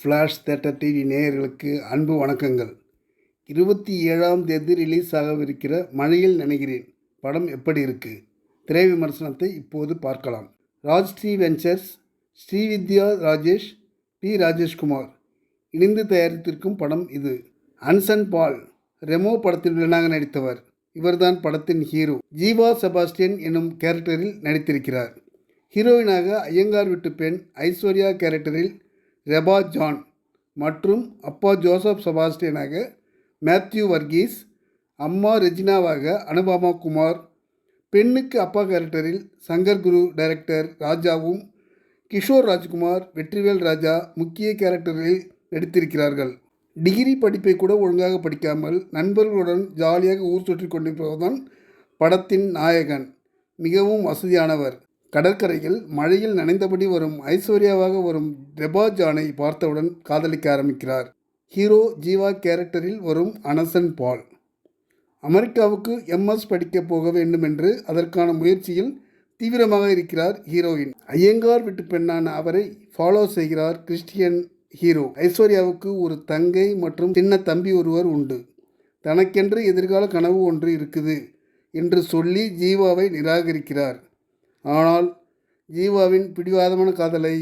Flash theatre TV நேயர்களுக்கு அன்பு வணக்கங்கள். 27ஆம் தேதி ரிலீஸ் ஆகவிருக்கிற மழையில் நனைகிறேன் படம் எப்படி இருக்கு? திரை விமர்சனத்தை இப்போது பார்க்கலாம். ராஜ்ஸ்ரீ வெஞ்சர்ஸ், ஸ்ரீவித்யா ராஜேஷ், பி ராஜேஷ்குமார் இணைந்து தயாரித்திருக்கும் படம் இது. அன்சன் பால் ரெமோ படத்தில் வில்லனாக நடித்தவர். இவர்தான் படத்தின் ஹீரோ. ஜீவா செபாஸ்டியன் என்னும் கேரக்டரில் நடித்திருக்கிறார். ஹீரோயினாக ஐயங்கார் வீட்டு பெண் ஐஸ்வர்யா கேரக்டரில் ரெபா ஜான் மற்றும் அப்பா ஜோசப் செபாஸ்டியனாக மேத்யூ வர்கீஸ், அம்மா ரெஜினாவாக அனுபமா குமார், பெண்ணுக்கு அப்பா கேரக்டரில் சங்கர் குரு டைரக்டர் ராஜாவும் கிஷோர் ராஜ்குமார், வெற்றிவேல் ராஜா முக்கிய கேரக்டரில் நடித்திருக்கிறார்கள். டிகிரி படிப்பை கூட ஒழுங்காக படிக்காமல் நண்பர்களுடன் ஜாலியாக ஊர் சுற்றி கொண்டிருப்பதுதான் படத்தின் நாயகன். மிகவும் வசதியானவர். கடற்கரையில் மழையில் நனைந்தபடி வரும் ஐஸ்வர்யாவாக வரும் ரெபா ஜானை பார்த்தவுடன் காதலிக்க ஆரம்பிக்கிறார். ஹீரோ ஜீவா கேரக்டரில் வரும் அன்சன் பால். அமெரிக்காவுக்கு எம்எஸ் படிக்க போக வேண்டும் என்று அதற்கான முயற்சியில் தீவிரமாக இருக்கிறார் ஹீரோயின். ஐயங்கார் வீட்டு பெண்ணான அவரை ஃபாலோ செய்கிறார் கிறிஸ்டியன் ஹீரோ. ஐஸ்வர்யாவுக்கு ஒரு தங்கை மற்றும் சின்ன தம்பி ஒருவர் உண்டு. தனக்கென்று எதிர்கால கனவு ஒன்று இருக்குது என்று சொல்லி ஜீவாவை நிராகரிக்கிறார். ஆனால் ஜீவாவின் பிடிவாதமான காதலை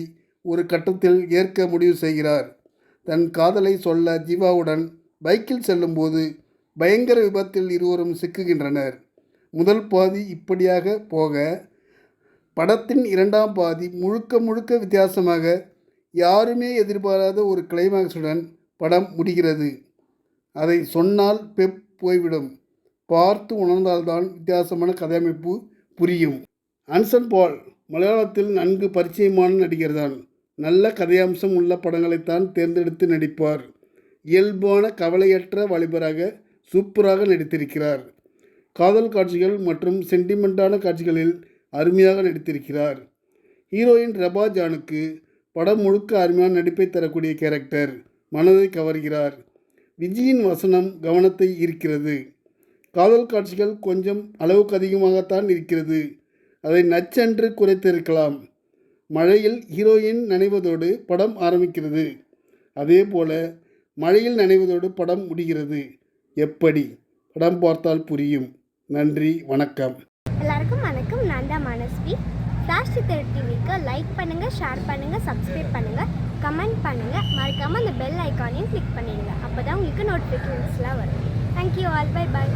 ஒரு கட்டத்தில் ஏற்க முடிவு செய்கிறார். தன் காதலை சொல்ல ஜீவாவுடன் பைக்கில் செல்லும்போது பயங்கர விபத்தில் இருவரும் சிக்குகின்றனர். முதல் பாதி இப்படியாக போக, படத்தின் இரண்டாம் பாதி முழுக்க வித்தியாசமாக யாருமே எதிர்பாராத ஒரு கிளைமாக்ஸுடன் படம் முடிகிறது. அதை சொன்னால் பெப் போய்விடும். பார்த்து உணர்ந்தால்தான் வித்தியாசமான கதையமைப்பு புரியும். அன்சன் பால் மலையாளத்தில் நன்கு பரிச்சயமான நடிகர்தான். நல்ல கதையம்சம் உள்ள படங்களைத்தான் தேர்ந்தெடுத்து நடிப்பார். இயல்பான கவலையற்ற வாலிபராக சூப்பராக நடித்திருக்கிறார். காதல் காட்சிகள் மற்றும் சென்டிமெண்ட்டான காட்சிகளில் அருமையாக நடித்திருக்கிறார். ஹீரோயின் ரெபா ஜானுக்கு படம் முழுக்க அருமையான நடிப்பை தரக்கூடிய கேரக்டர். மனதை கவர்கிறார். விஜயின் வசனம் கவனத்தை ஈர்க்கிறது. காதல் காட்சிகள் கொஞ்சம் அளவுக்கு அதிகமாகத்தான் இருக்கிறது. அதை நச்சென்று குறைத்திருக்கலாம். மழையில் ஹீரோயின் நனைவதோடு படம் ஆரம்பிக்கிறது. அதே போல மழையில் நனைவதோடு படம் முடிகிறது. எப்படி? படம் பார்த்தால் புரியும். நன்றி, வணக்கம். எல்லாருக்கும் வணக்கம். நான் தான் மனஸ்வி. ஃப்ளாஷ் தேட்டர் டிவிக்கு லைக் பண்ணுங்கள், ஷேர் பண்ணுங்கள், சப்ஸ்கிரைப் பண்ணுங்கள், கமெண்ட் பண்ணுங்கள். மறக்காமல் அந்த பெல் ஐக்கானையும் கிளிக் பண்ணிடுங்க. அப்போ தான் உங்களுக்கு நோட்டிஃபிகேஷன்ஸ்லாம் வரும். Thank you all. Bye bye.